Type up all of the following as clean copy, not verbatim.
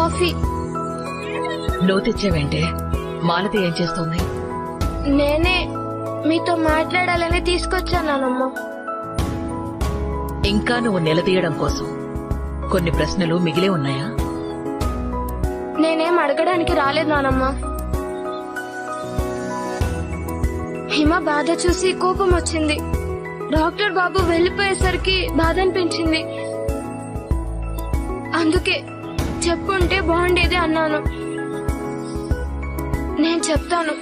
Coffee. నువ్వు తెచ్చేవేంటే? మాలతి ఏం చేస్తుంది? నేనే మీతో మాట్లాడాలని తీసుకొచ్చాను నానమ్మ. ఇంకా నువ్వు నిలదీయడం కోసం కొన్ని ప్రశ్నలు మిగిలే ఉన్నాయా? నేనేం అడగడానికి రాలేదు నానమ్మ. హిమ బాధ చూసి కోపం వచ్చింది. డాక్టర్ బాబు వెళ్లిపోయేసరికి బాధ అనిపించింది. అందుకే చెప్పుంటే బాగుండేది అన్నాను. నేను చెప్తాను.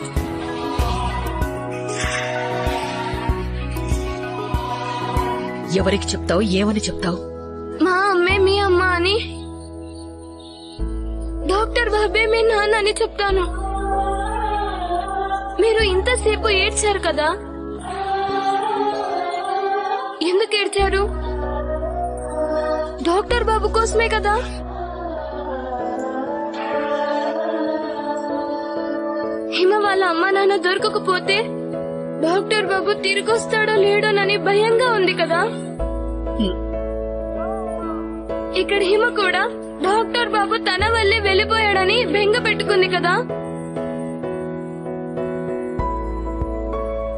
ఎవరికి చెప్తావు? ఏమని చెప్తావు? మా అమ్మే మీ అమ్మ అని, డాక్టర్ బాబే మీ నాన్న అని చెప్తాను. మీరు ఇంతసేపు ఏడ్చారు కదా, ఎందుకు ఏడ్చారు? డాక్టర్ బాబు కోసమే కదా. హిమ వాళ్ళ అమ్మా నాన్న దొరకకపోతే డాక్టర్ బాబు తిరిగొస్తాడో లేడోనని భయంగా ఉంది కదా. ఇక్కడ హిమ కూడా డాక్టర్ బాబు తన వల్లే వెళ్లిపోయాడని బెంగ పెట్టుకుంది కదా.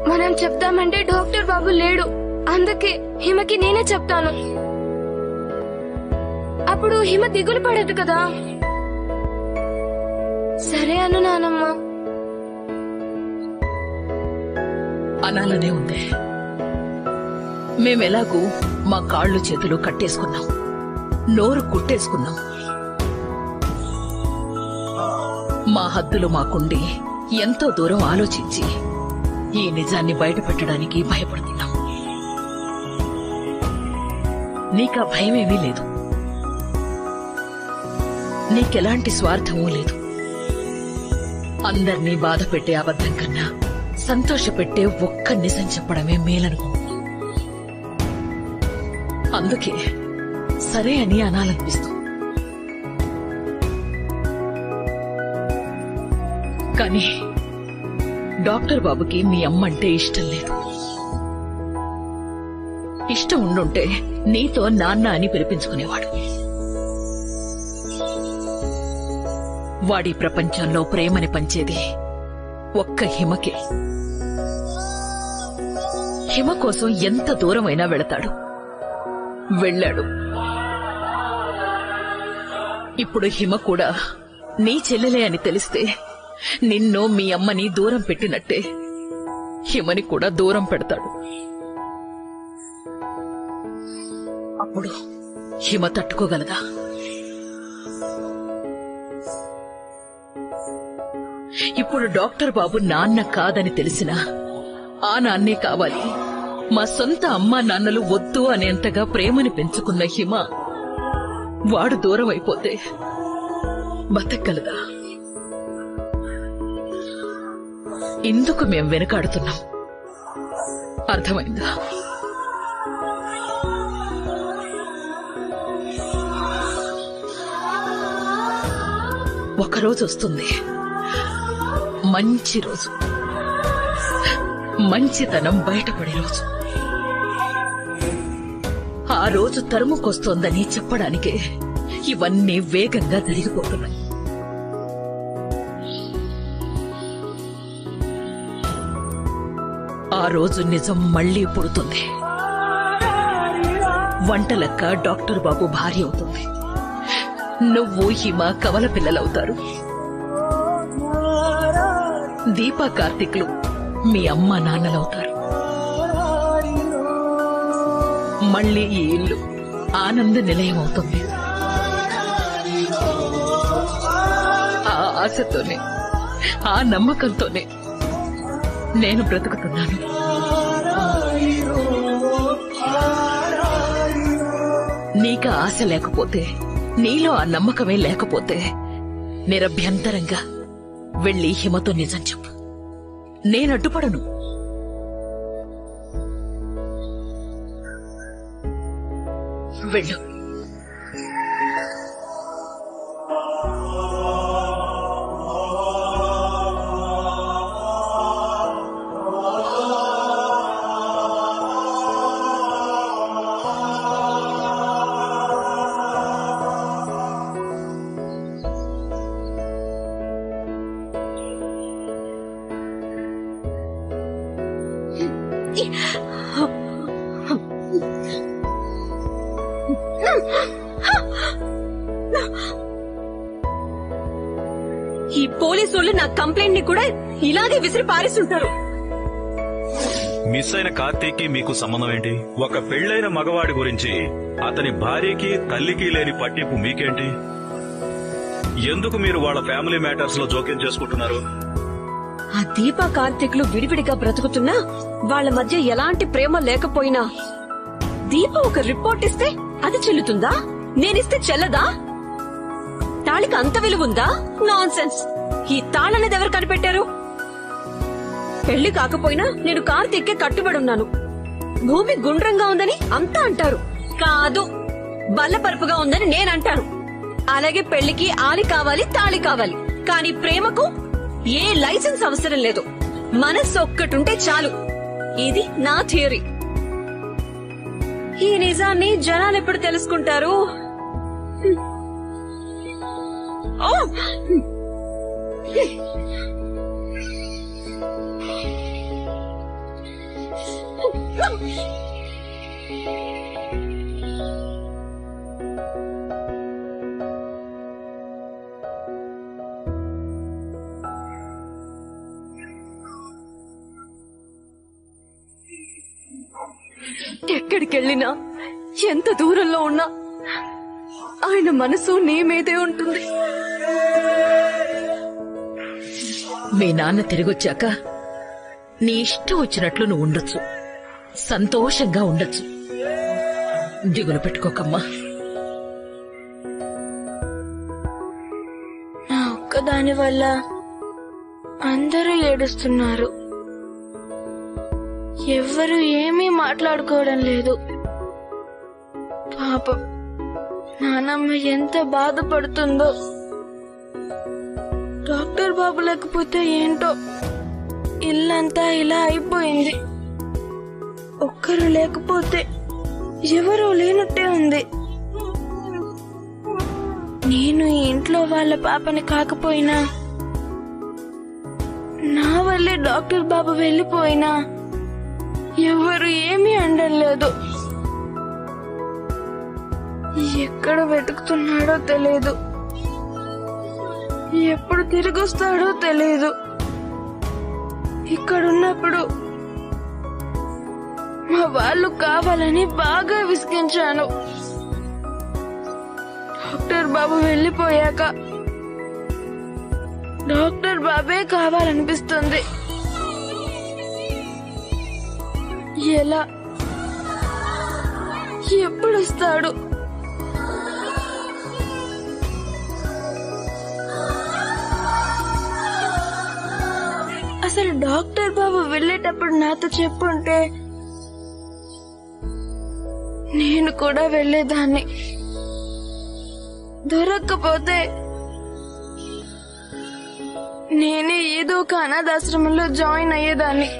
మనం చెప్తామంటే డాక్టర్ బాబు లేడు, అందుకే హిమకి నేనే చెప్తాను. అప్పుడు హిమ దిగులు పడదు కదా. సరే అను నానమ్మ. అనాలనే ఉంది. మేమెలాగూ మా కాళ్ళు చేతులు కట్టేసుకున్నాం, నోరు కుట్టేసుకున్నాం. మా హద్దులు మాకుండి ఎంతో దూరం ఆలోచించి ఈ నిజాన్ని బయట పెట్టడానికి భయపడుతున్నాం. నీకా భయమేమీ లేదు, నీకెలాంటి స్వార్థమూ లేదు. అందర్నీ బాధ పెట్టే అబద్ధం కన్నా సంతోషపెట్టే ఒక్క నిజం చెప్పడమే మేలనుకుంటున్నాం. అందుకే సరే అని అనాలనిపిస్తుంది. కానీ డాక్టర్ బాబుకి మీ అమ్మంటే ఇష్టం లేదు. ఇష్టం ఉండుంటే నీతో నాన్న అని పిలిపించుకునేవాడు. వాడి ప్రపంచంలో ప్రేమని పంచేది ఒక్క హిమకే. హిమ కోసం ఎంత దూరమైనా వెళతాడు, వెళ్ళాడు. ఇప్పుడు హిమ కూడా నీ చెల్లెలే అని తెలిస్తే నిన్ను మీ అమ్మని దూరం పెట్టినట్టే హిమని కూడా దూరం పెడతాడు. అప్పుడు హిమ తట్టుకోగలదా? ఇప్పుడు డాక్టర్ బాబు నాన్న కాదని తెలిసినా ఆ నాన్నే కావాలి. మా సొంత అమ్మా నాన్నలు వద్దు అనేంతగా ప్రేమని పెంచుకున్న హిమ వాడు దూరం అయిపోతే బతకగలదా? ఇందుకు మేం వెనకాడుతున్నాం. అర్థమైందా? ఒకరోజు వస్తుంది, మంచి రోజు, మంచితనం బయటపడే రోజు. ఆ రోజు తరుముకొస్తోందని చెప్పడానికే ఇవన్నీ వేగంగా జరిగిపోతున్నాయి. ఆ రోజు నిజం మళ్లీ పుడుతుంది. వంటలక్క డాక్టర్ బాబు భార్య అవుతుంది. నువ్వు హిమ కవల పిల్లలవుతారు. దీపా కార్తిక్లు మీ అమ్మ నాన్నలవుతారు. మళ్లీ ఈ ఇల్లు ఆనంద నిలయం అవుతుంది. ఆ ఆశతోనే, ఆ నమ్మకంతోనే నేను బ్రతుకుతున్నాను. నీకు ఆశ లేకపోతే, నీలో ఆ నమ్మకమే లేకపోతే నిరభ్యంతరంగా వెళ్లి హిమతో నిజం చెప్పు. నేనడ్డుపడను. వెళ్ళు. ఈ పోలీసు నా కంప్లైంట్ ని కూడా ఇలాగే విసిరి పారేస్తుంటారు. మిస్ అయిన కార్తీక్కి మీకు సంబంధం ఏంటి? ఒక పెళ్లైన మగవాడి గురించి అతని భార్యకి తల్లికి లేని పట్టింపు మీకేంటి? ఎందుకు మీరు వాళ్ళ ఫ్యామిలీ మ్యాటర్స్ లో జోక్యం చేసుకుంటున్నారు? ఆ దీప కార్తీకులు విడివిడిగా బ్రతుకుతున్నా వాళ్ళ మధ్య ఎలాంటి ప్రేమ లేకపోయినా దీప ఒక రిపోర్ట్ ఇస్తే అది చెల్లుతుందా? నేనిస్తే చెల్లదా? తాళికి అంత విలువుందా? నాన్సెన్స్. ఈ తాళనేది ఎవరు కనిపెట్టారు? పెళ్లి కాకపోయినా నేను కార్తీక్కే కట్టుబడి ఉన్నాను. భూమి గుండ్రంగా ఉందని అంతా అంటారు, కాదు బల్లపరుపుగా ఉందని నేనంటాను. అలాగే పెళ్లికి ఆలి కావాలి, తాళి కావాలి, కానీ ప్రేమకు ఏ లైసెన్స్ అవసరం లేదు. మనస్సు ఒక్కటుంటే చాలు. ఇది నా థియరీ. ఈ నిజాన్ని జనాలు ఎప్పుడు తెలుసుకుంటారు? ఎక్కడికెళ్ళినా ఎంత దూరంలో ఉన్నా ఆయన మనసు నీ మీదే ఉంటుంది. మీ నాన్న తిరిగొచ్చాక నీ ఇష్టం వచ్చినట్లు నువ్వు ఉండొచ్చు, సంతోషంగా ఉండొచ్చు. దిగులు పెట్టుకోకమ్మా. నా ఒక్కదాని వల్ల అందరూ ఏడుస్తున్నారు. ఎవ్వరూ ఏమీ మాట్లాడుకోవడం లేదు. పాపం నానమ్మ ఎంత బాధపడుతుందో. డాక్టర్ బాబు లేకపోతే ఏంటో ఇల్లంతా ఇలా అయిపోయింది. ఒక్కరు లేకపోతే ఎవరూ లేనట్టే ఉంది. నేను ఈ ఇంట్లో వాళ్ళ పాపని కాకపోయినా, నా వల్లే డాక్టర్ బాబు వెళ్లిపోయినా ఎవరు ఏమీ అనలేదు. ఎక్కడ వెతుకుతున్నాడో తెలియదు, ఎప్పుడు తిరిగొస్తాడో తెలియదు. ఇక్కడున్నప్పుడు మా వాళ్ళు కావాలని బాగా విసిగించాను. డాక్టర్ బాబు వెళ్లిపోయాక డాక్టర్ బాబే కావాలనిపిస్తుంది. ఎలా, ఎప్పుడు వస్తాడు? అసలు డాక్టర్ బాబు వెళ్లేటప్పుడు నాతో చెప్పుంటే నేను కూడా వెళ్లేదాన్ని. దొరక్కపోతే నేనే ఏదో ఒక అనాథాశ్రమంలో జాయిన్ అయ్యేదాన్ని.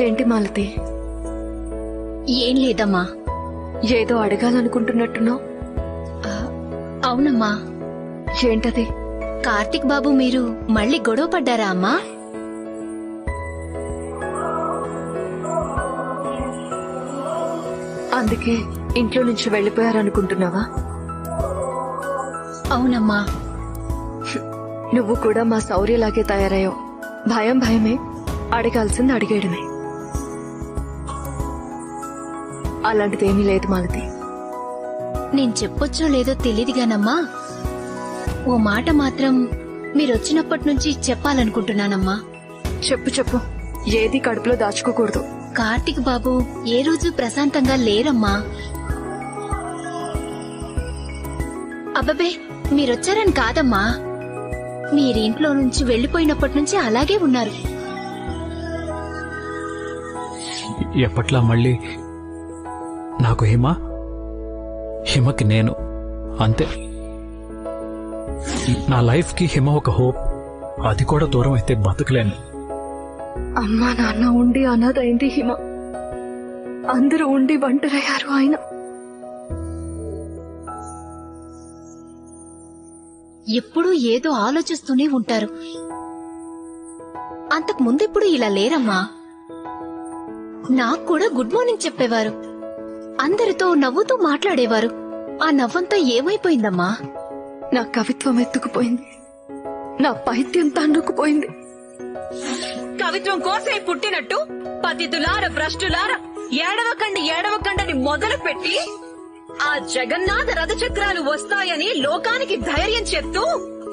ఏంటి మాలతి? ఏం లేదమ్మా. ఏదో అడగాలనుకుంటున్నట్టున్నావు. అవునమ్మా. ఏంటది? కార్తిక్ బాబు మీరు మళ్ళీ గొడవ పడ్డారా అమ్మా? అందుకే ఇంట్లో నుంచి వెళ్లిపోయారనుకుంటున్నావా? అవునమ్మా. నువ్వు కూడా మా శౌర్యలాగే తయారయ్యావు. భయం భయమే, అడగాల్సింది అడిగేయడమే. అలాంటిదేమీ లేదు మాలతి. నేను చెప్పొచ్చో లేదో తెలీదుగానమ్మా, ఓ మాట మాత్రం మీరొచ్చినప్పటి నుంచి చెప్పాలనుకుంటున్నానమ్మా. చెప్పు చెప్పు. ఏది కడుపులో దాచుకోకూడదు. కార్తిక్ బాబు ఏ రోజు ప్రశాంతంగా లేరమ్మా. అబ్బబే, మీరొచ్చారని కాదమ్మా, మీరింట్లో నుంచి వెళ్లిపోయినప్పటి నుంచి అలాగే ఉన్నారు. ఎప్పట్లా మళ్ళీ నాకు హిమకి నేను, అంతే. నా లైఫ్ కి హిమ ఒక హోప్. అది కూడా దూరం అయితే బతకలేను. అమ్మా నాన్న ఉండి అనాథైంది హిమ. అందరూ ఉండి ఒంటరయ్యారు ఆయన. ఎప్పుడూ ఏదో ఆలోచిస్తూనే ఉంటారు. అంతకు ముందెప్పుడు ఇలా లేరమ్మా. నాకు కూడా గుడ్ మార్నింగ్ చెప్పేవారు. అందరితో నవ్వుతూ మాట్లాడేవారు. ఆ నవ్వంతా ఏమైపోయిందమ్మా? నా కవిత్వం ఎత్తుకుపోయింది. నా పైత్యం తన్నుకుపోయింది. కవిత్వం కోసే పుట్టినట్టు పతితులార భ్రష్టులార ఏడవకండి మొదలు పెట్టి ఆ జగన్నాథ రథచక్రాలు వస్తాయని లోకానికి ధైర్యం చెప్తూ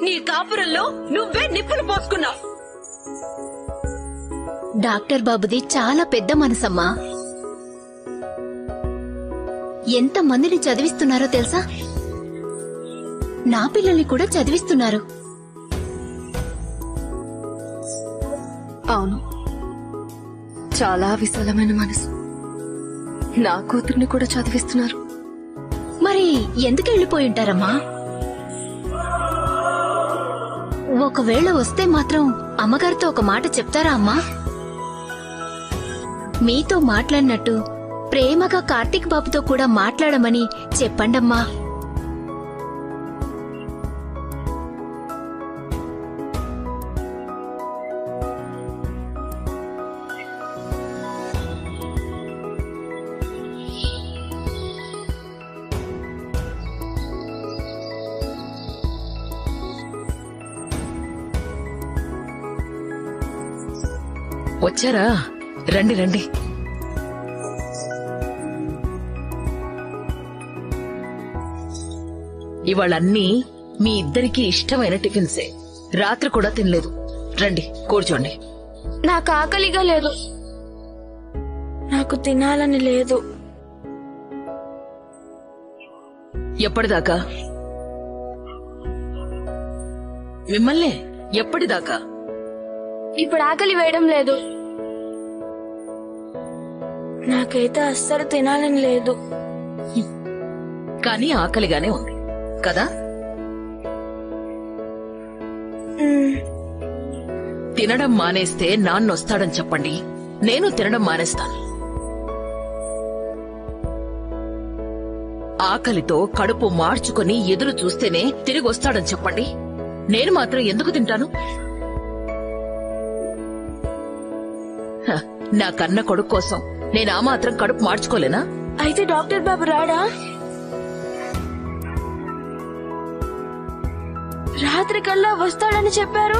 నీ కాపురంలో నువ్వే నిప్పులు పోసుకున్నావు. డాక్టర్ బాబుది చాలా పెద్ద మనసమ్మా. ఎంత మందిని చదివిస్తున్నారో తెలుసా? నా పిల్లల్ని కూడా చదివిస్తున్నారు. అవును, చాలా విశాలమైన మనసు. నా కూతుర్ని కూడా చదివిస్తున్నారు. మరి ఎందుకు వెళ్ళిపోయి ఉంటారమ్మా? ఒకవేళ వస్తే మాత్రం అమ్మగారితో ఒక మాట చెప్తారా అమ్మా? మీతో మాట్లాడినట్టు ప్రేమగా కార్తీక్ బాబుతో కూడా మాట్లాడమని చెప్పండమ్మా. వచ్చారా? రండి రండి. ఇవాళన్నీ మీ ఇద్దరికీ ఇష్టమైన టిఫిన్సే. రాత్రి కూడా తినలేదు. రండి కూర్చోండి. నాకు ఆకలిగా లేదు. నాకు తినాలని లేదు. ఎప్పటిదాకా? మిమ్మల్నే ఎప్పటిదాకా? ఇప్పుడు ఆకలి వేయడం లేదు. నాకైతే అస్సలు తినాలని లేదు. కానీ ఆకలిగానే ఉంది కదా? తినడం మానేస్తే నాన్నొస్తాడని చెప్పండి. నేను తినడం మానేస్తాను. ఆకలితో కడుపు మార్చుకుని ఎదురు చూస్తేనే తిరిగి వస్తాడని చెప్పండి. నేను మాత్రం ఎందుకు తింటాను? నా కన్న కొడుకు కోసం నేను ఆ మాత్రం కడుపు మార్చుకోలేనా? అయితే డాక్టర్ బాబు రాడా? రాత్రి కల్లా వస్తాడని చెప్పారు.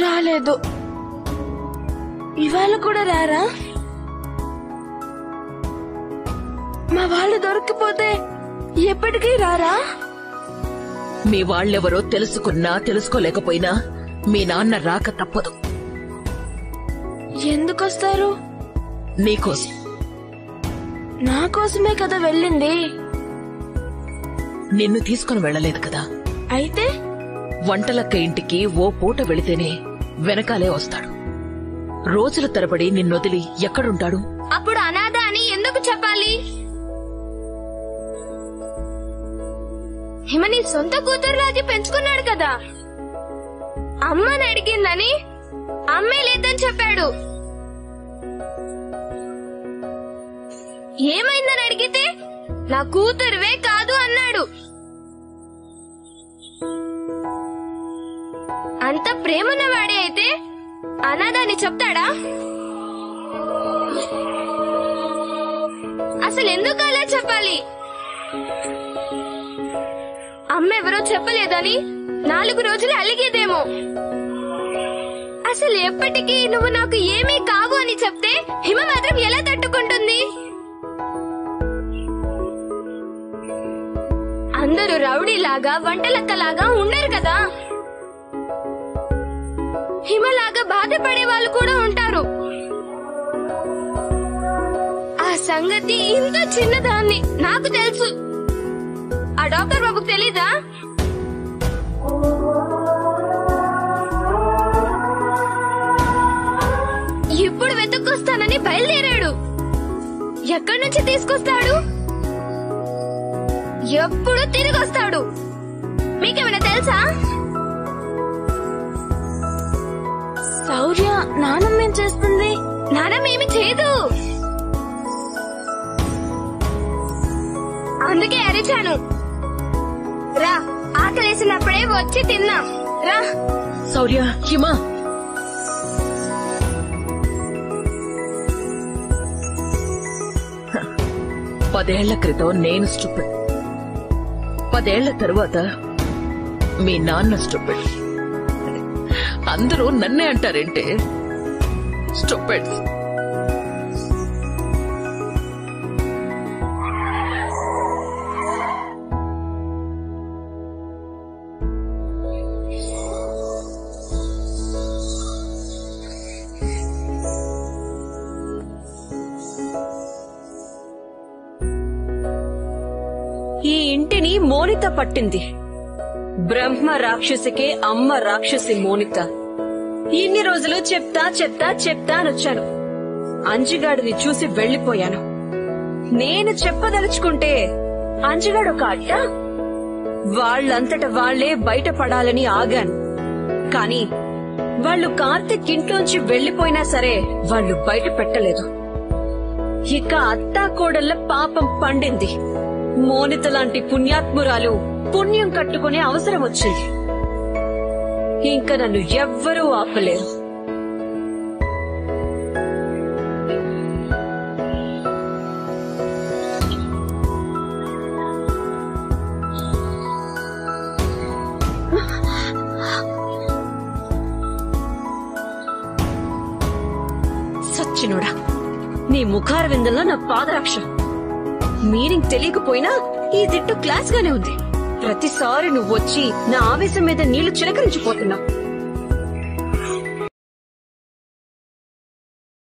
రాలేదు. ఇవాళ కూడా రారా? మా వాళ్ళు దొరికిపోతే ఎప్పటికీ రారా? మీ వాళ్ళెవరో తెలుసుకున్నా తెలుసుకోలేకపోయినా మీ నాన్న రాక తప్పదు. ఎందుకొస్తారు? నీకోసం. నా కోసమే కదా వెళ్ళింది. నిన్ను తీసుకుని వెళ్ళలేదు కదా. అయితే వంటలక్క ఇంటికి ఓ పూట వెళితేనే వెనకాలే వస్తాడు. రోజుల తరబడి నిన్నొదిలి ఎక్కడుంటాడు? అప్పుడు అనాథ అని ఎందుకు చెప్పాలి? హిమని సొంత కూతురులాగే పెంచుకున్నాడు కదా. అమ్మని అడిగిందని అమ్మే లేదని చెప్పాడు. ఏమైందని అడిగితే నా కూతురువే కాదు అన్నాడు. అంత ప్రేమన్నవాడే అయితే అనాథని చెప్తాడా? అసలు ఎందుకు అలా చెప్పాలి? అమ్మెవరో చెప్పలేదని 4 రోజులు అలిగేదేమో. అసలు ఎప్పటికీ నువ్వు నాకు ఏమీ కావు అని చెప్తే హిమ మాత్రం ఎలా తట్టుకుంటుంది? అందరూ రౌడీలాగా వంటలక్కలాగా ఉండరు కదా. హిమలాగా బాధపడే వాళ్ళు కూడా ఉంటారు. ఆ సంగతి ఇంత చిన్నదాన్ని నాకు తెలుసు. ఆ డాక్టర్ బాబుకు తెలీదా? ఇప్పుడు వెతుక్కొస్తానని బయలుదేరాడు. ఎక్కడి నుంచి తీసుకొస్తాడు? ఎప్పుడు తిరిగి వస్తాడు. మీకేమైనా తెలుసా? శౌర్య నానమ్మ ఏం చేస్తుంది? నానమ్మ ఏమి చేయదు. అందుకే అరిచాను. రా, ఆకలేసినప్పుడే వచ్చి తిన్నాం. రా. శౌర్య, హిమ, 10 ఏళ్ల క్రితం నేను స్టూపిడ్, 10 ఏళ్ల తరువాత మీ నాన్న స్టూపిడ్. అందరూ నన్నే అంటారేంటే స్టూపిడ్. ఈ ఇంటిని మోనిత పట్టింది. బ్రహ్మ రాక్షసికే అమ్మ రాక్షసి మోనిత. ఇన్ని రోజులు చెప్తా చెప్తా చెప్తా అనొచ్చాను. అంజిగాడిని చూసి వెళ్లిపోయాను. నేను చెప్పదలుచుకుంటే అంజిగాడు ఒక అడ్డ. వాళ్లంతట వాళ్లే బయటపడాలని ఆగాను. కాని వాళ్లు కార్తీక్ ఇంట్లోంచి వెళ్లిపోయినా సరే వాళ్లు బయట పెట్టలేదు. ఇక అత్తా కోడళ్ల పాపం పండింది. మోనిత లాంటి పుణ్యాత్మురాలు పుణ్యం కట్టుకునే అవసరం వచ్చింది. ఇంకా నన్ను ఎవ్వరూ ఆపలేరు. సచ్చినోడా, నీ ముఖార విందుల్లో నా పాదరక్ష. మీనింగ్ తెలియకపోయినా ఈ తిట్టు క్లాస్ గానే ఉంది. ప్రతిసారి నువ్వొచ్చి నా ఆవేశం మీద నీళ్లు చిలకరించిపోతున్నావు.